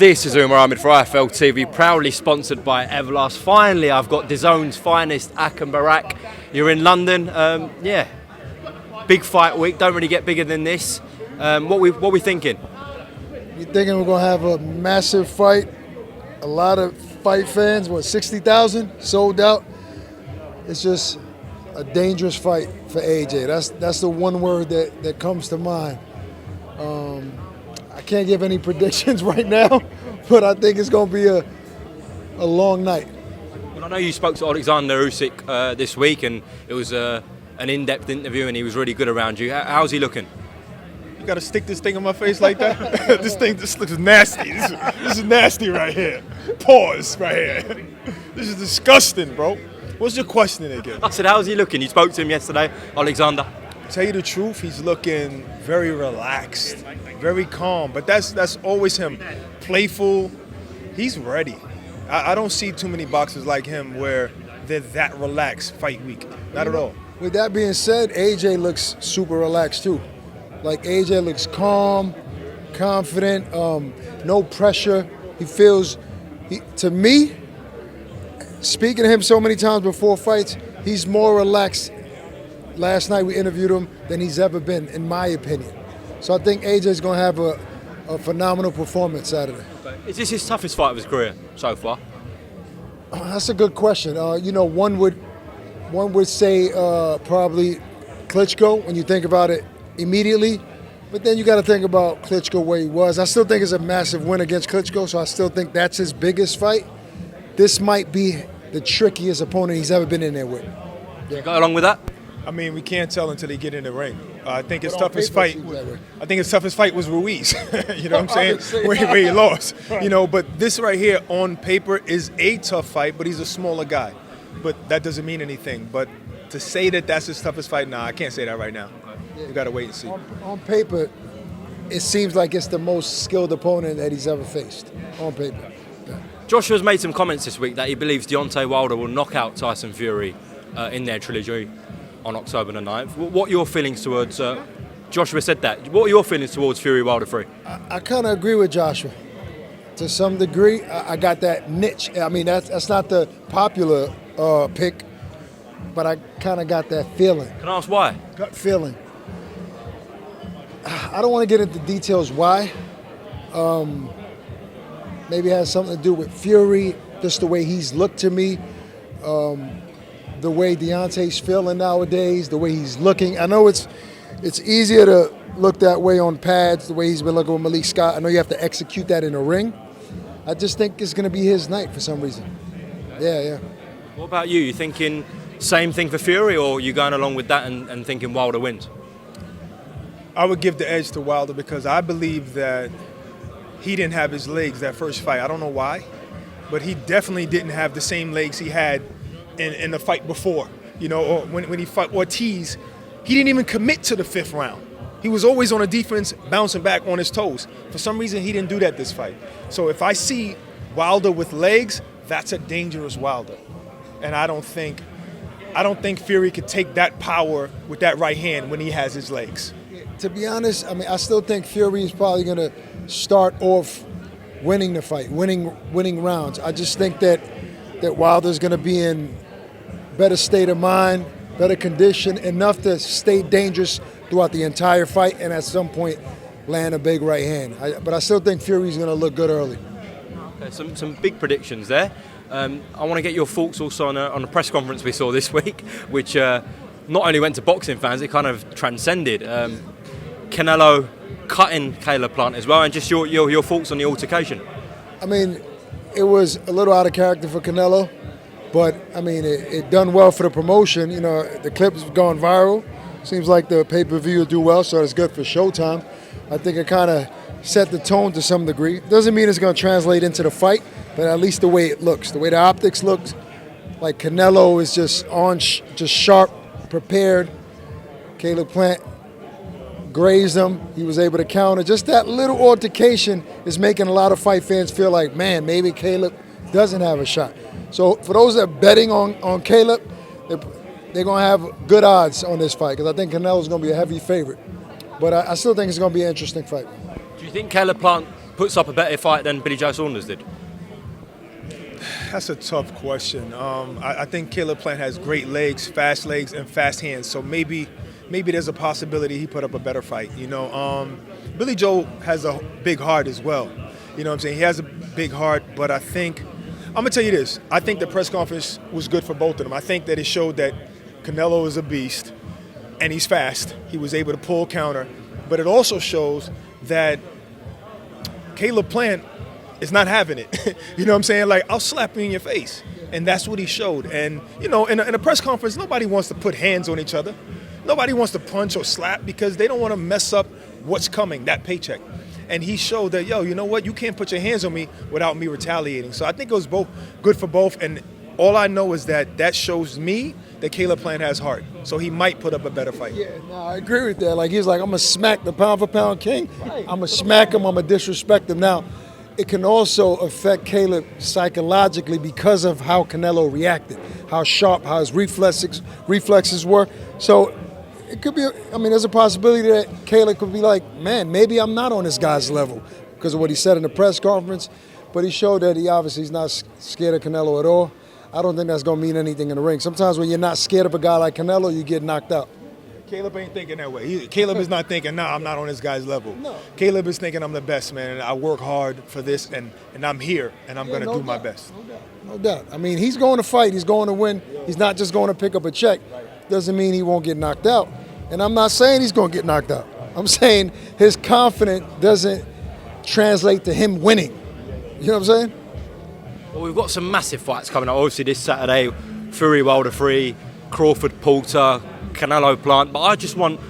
This is Umar Ahmed for IFL TV, proudly sponsored by Everlast. Finally, I've got DAZN's finest, and Barak. You're in London. Yeah, big fight week. Don't really get bigger than this. What we thinking? We're thinking we're gonna have a massive fight. A lot of fight fans. 60,000 sold out. It's just a dangerous fight for AJ. That's the one word that comes to mind. I can't give any predictions right now, but I think it's going to be a long night. Well, I know you spoke to Alexander Usyk this week, and it was an in-depth interview, and he was really good around you. How's he looking? You got to stick this thing on my face like that? This looks nasty. This is nasty right here. Pause right here. This is disgusting, bro. What's your question again? I said, how's he looking? You spoke to him yesterday, Alexander. Tell you the truth, he's looking very relaxed, very calm. But that's always him. Playful. He's ready. I don't see too many boxers like him where they're that relaxed fight week. Not at all. With that being said, AJ looks super relaxed too. Like AJ looks calm, confident, no pressure. He feels, to me, speaking to him so many times before fights, he's more relaxed. Last night we interviewed him than he's ever been, in my opinion. So I think AJ's going to have a phenomenal performance Saturday. Is this his toughest fight of his career so far? That's a good question. One would say probably Klitschko when you think about it immediately, but then you got to think about Klitschko where he was. I still think it's a massive win against Klitschko, so I still think that's his biggest fight. This might be the trickiest opponent he's ever been in there with. Yeah. You go along with that? I mean, we can't tell until they get in the ring. I think his toughest fight. I think his toughest fight was Ruiz. You know what I'm saying? Where he lost. You know, but this right here on paper is a tough fight, but he's a smaller guy. But that doesn't mean anything. But to say that that's his toughest fight, nah, I can't say that right now. You got to wait and see. On paper, it seems like it's the most skilled opponent that he's ever faced. On paper. Yeah. Joshua's made some comments this week that he believes Deontay Wilder will knock out Tyson Fury in their trilogy on October the 9th. What are your feelings towards, Joshua said that, what are your feelings towards Fury Wilder 3? I kind of agree with Joshua. To some degree, I got that niche. I mean, that's not the popular pick, but I kind of got that feeling. Can I ask why? Gut feeling. I don't want to get into details why. Maybe it has something to do with Fury, just the way he's looked to me. The way Deontay's feeling nowadays, the way he's looking. I know it's easier to look that way on pads, the way he's been looking with Malik Scott. I know you have to execute that in a ring. I just think it's going to be his night for some reason. Yeah. What about you? You thinking same thing for Fury, or you going along with that and thinking Wilder wins? I would give the edge to Wilder because I believe that he didn't have his legs that first fight. I don't know why, but he definitely didn't have the same legs he had in the fight before. You know, or when he fought Ortiz, he didn't even commit to the 5th round. He was always on a defense, bouncing back on his toes. For some reason, he didn't do that this fight. So if I see Wilder with legs, that's a dangerous Wilder. And I don't think Fury could take that power with that right hand when he has his legs. To be honest, I mean, I still think Fury is probably going to start off winning the fight, winning rounds. I just think that Wilder's going to be in better state of mind, better condition, enough to stay dangerous throughout the entire fight and at some point land a big right hand. But I still think Fury's going to look good early. Okay, some big predictions there. I want to get your thoughts also on a press conference we saw this week, which not only went to boxing fans, it kind of transcended. Canelo cutting Canelo-Plant as well, and just your thoughts on the altercation. I mean, it was a little out of character for Canelo, but I mean, it done well for the promotion. You know, the clip's gone viral. Seems like the pay-per-view will do well, so it's good for Showtime. I think it kind of set the tone to some degree. Doesn't mean it's going to translate into the fight, but at least the way it looks, the way the optics looks, like Canelo is just just sharp, prepared. Canelo-Plant grazed him. He was able to counter. Just that little altercation is making a lot of fight fans feel like, man, maybe Caleb doesn't have a shot. So for those that are betting on Caleb, they're going to have good odds on this fight because I think Canelo's going to be a heavy favorite. But I still think it's going to be an interesting fight. Do you think Canelo-Plant puts up a better fight than Billy Joe Saunders did? That's a tough question. I think Canelo-Plant has great legs, and fast hands. So maybe there's a possibility he put up a better fight. Billy Joe has a big heart as well. You know what I'm saying? He has a big heart, but I'm going to tell you this. I think the press conference was good for both of them. I think that it showed that Canelo is a beast and he's fast. He was able to pull counter. But it also shows that Canelo-Plant is not having it. You know what I'm saying? Like, I'll slap you in your face. And that's what he showed. And, in a press conference, nobody wants to put hands on each other. Nobody wants to punch or slap because they don't want to mess up what's coming, that paycheck. And he showed that, you know what? You can't put your hands on me without me retaliating. So I think it was both good for both. And all I know is that shows me that Canelo-Plant has heart. So he might put up a better fight. Yeah, no, I agree with that. Like, he's like, I'm going to smack the pound-for-pound king. I'm going to smack him. I'm going to disrespect him. Now, it can also affect Caleb psychologically because of how Canelo reacted, how sharp, how his reflexes were. So it could be, there's a possibility that Caleb could be like, man, maybe I'm not on this guy's level because of what he said in the press conference. But he showed that he obviously is not scared of Canelo at all. I don't think that's going to mean anything in the ring. Sometimes when you're not scared of a guy like Canelo, you get knocked out. Caleb ain't thinking that way. Caleb is not thinking, I'm not on this guy's level. No. Caleb is thinking, I'm the best, man, and I work hard for this, and I'm here, and I'm going to do my best. No doubt. He's going to fight. He's going to win. He's not just going to pick up a check. Doesn't mean he won't get knocked out. And I'm not saying he's going to get knocked out. I'm saying his confidence doesn't translate to him winning. You know what I'm saying? Well, we've got some massive fights coming up. Obviously, this Saturday, Fury Wilder 3, Crawford Porter, Canelo-Plant. But I just want,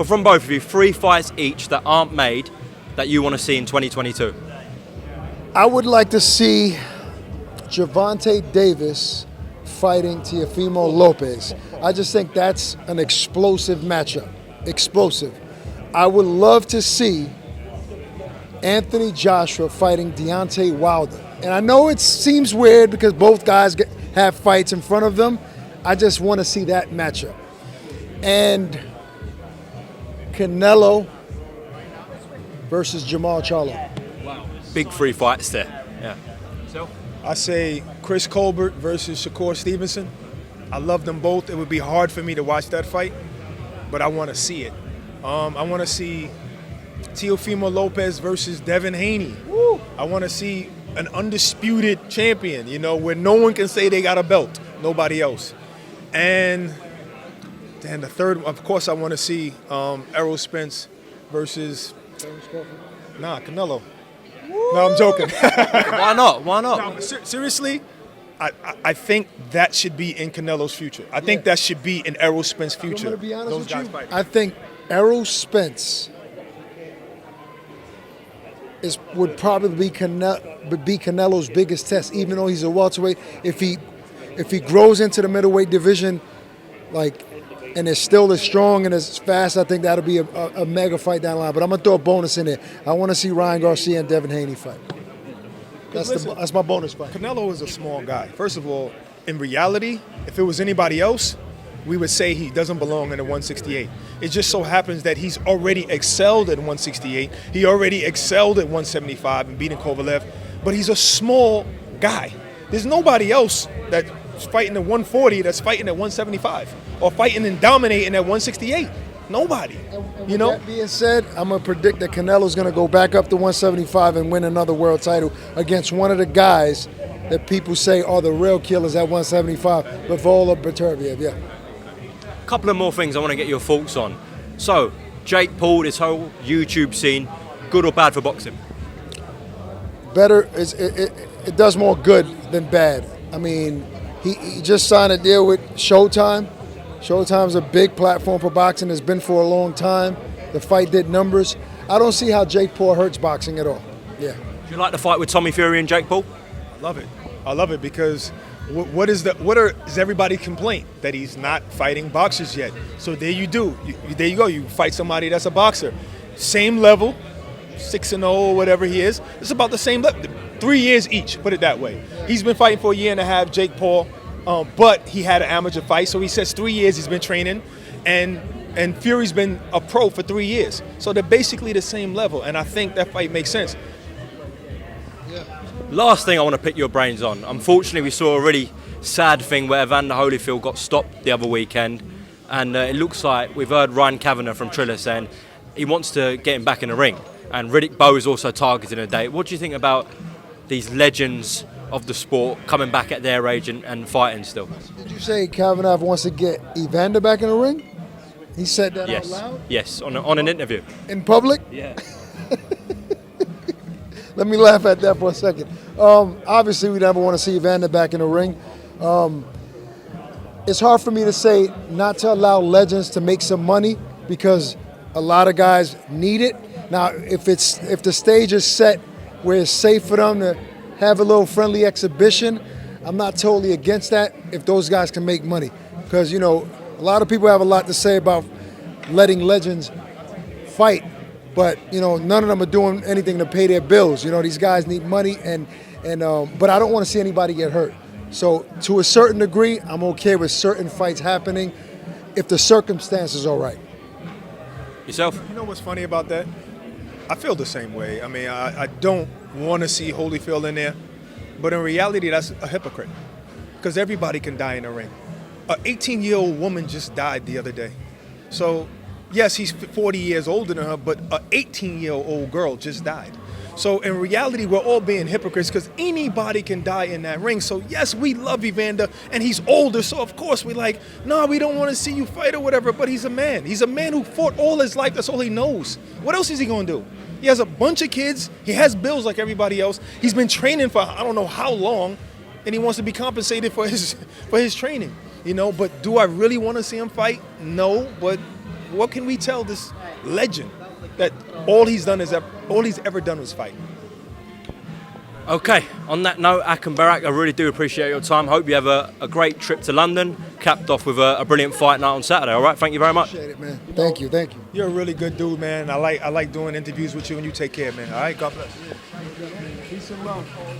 from both of you, 3 fights each that aren't made that you want to see in 2022. I would like to see Gervonta Davis fighting Teofimo Lopez. I just think that's an explosive matchup. Explosive. I would love to see Anthony Joshua fighting Deontay Wilder. And I know it seems weird because both guys have fights in front of them. I just want to see that matchup. And Canelo versus Jamal Charlo. Wow. Big 3 fights there. Yeah. So? I say Chris Colbert versus Shakur Stevenson. I love them both. It would be hard for me to watch that fight, but I want to see it. I want to see Teofimo Lopez versus Devin Haney. Woo. I want to see an undisputed champion, where no one can say they got a belt, nobody else. And then the third, of course, I want to see Errol Spence versus Canelo. Woo. No, I'm joking. Why not? No, seriously, I think that should be in Canelo's future. I think that should be in Errol Spence's future. I'm going to be honest with you. I think Errol Spence would probably be Canelo's biggest test, even though he's a welterweight. If he grows into the middleweight division, and is still as strong and as fast, I think that'll be a mega fight down the line. But I'm gonna throw a bonus in there. I want to see Ryan Garcia and Devin Haney fight. That's my bonus fight. Canelo is a small guy. First of all, in reality, if it was anybody else, we would say he doesn't belong in the 168. It just so happens that he's already excelled at 168. He already excelled at 175 and beating Kovalev, but he's a small guy. There's nobody else that's fighting at 140 that's fighting at 175 or fighting and dominating at 168. Nobody. And with that being said, I'm going to predict that Canelo's going to go back up to 175 and win another world title against one of the guys that people say are the real killers at 175, Bavola Beterbiev. Yeah. Couple of more things I want to get your thoughts on. So, Jake Paul, this whole YouTube scene, good or bad for boxing? Better. It does more good than bad. He just signed a deal with Showtime. Showtime's a big platform for boxing. Has been for a long time. The fight did numbers. I don't see how Jake Paul hurts boxing at all. Yeah. Do you like the fight with Tommy Fury and Jake Paul? I love it because what is everybody's complaint? That he's not fighting boxers yet. So there you go. You fight somebody that's a boxer. Same level, 6-0, whatever he is. It's about the same level. 3 years each, put it that way. He's been fighting for a year and a half, Jake Paul, but he had an amateur fight. So he says 3 years he's been training, and Fury's been a pro for 3 years. So they're basically the same level, and I think that fight makes sense. Last thing I want to pick your brains on. Unfortunately, we saw a really sad thing where Evander Holyfield got stopped the other weekend, and it looks like we've heard Ryan Kavanagh from Triller saying he wants to get him back in the ring, and Riddick Bowe is also targeting a date. What do you think about these legends of the sport coming back at their age and fighting still? Did you say Kavanagh wants to get Evander back in the ring? He said that out loud? Yes, on an interview. In public? Yeah. Let me laugh at that for a second. Obviously, we never want to see Evander back in the ring. It's hard for me to say not to allow legends to make some money because a lot of guys need it. Now, if the stage is set where it's safe for them to have a little friendly exhibition, I'm not totally against that if those guys can make money. Because, you know, a lot of people have a lot to say about letting legends fight, but, you know, none of them are doing anything to pay their bills. You know, these guys need money, but I don't want to see anybody get hurt. So to a certain degree, I'm okay with certain fights happening if the circumstances are right. Yourself? You know what's funny about that? I feel the same way. I mean, I don't want to see Holyfield in there, but in reality, that's a hypocrite because everybody can die in a ring. An 18-year-old woman just died the other day. So, yes, he's 40 years older than her, but an 18-year-old girl just died. So, in reality, we're all being hypocrites because anybody can die in that ring. So, yes, we love Evander, and he's older, so of course we're like, no, we don't want to see you fight or whatever, but he's a man. He's a man who fought all his life. That's all he knows. What else is he going to do? He has a bunch of kids. He has bills like everybody else. He's been training for I don't know how long, and he wants to be compensated for his training. You know, but do I really want to see him fight? No, but what can we tell this legend that all he's ever done was fight? Okay, on that note, Ak and Barak, I really do appreciate your time. Hope you have a great trip to London, capped off with a brilliant fight night on Saturday. All right, thank you very much. Appreciate it, man. Thank you. You're a really good dude, man. I like doing interviews with you, and you take care, man. All right, God bless. Peace and love. One.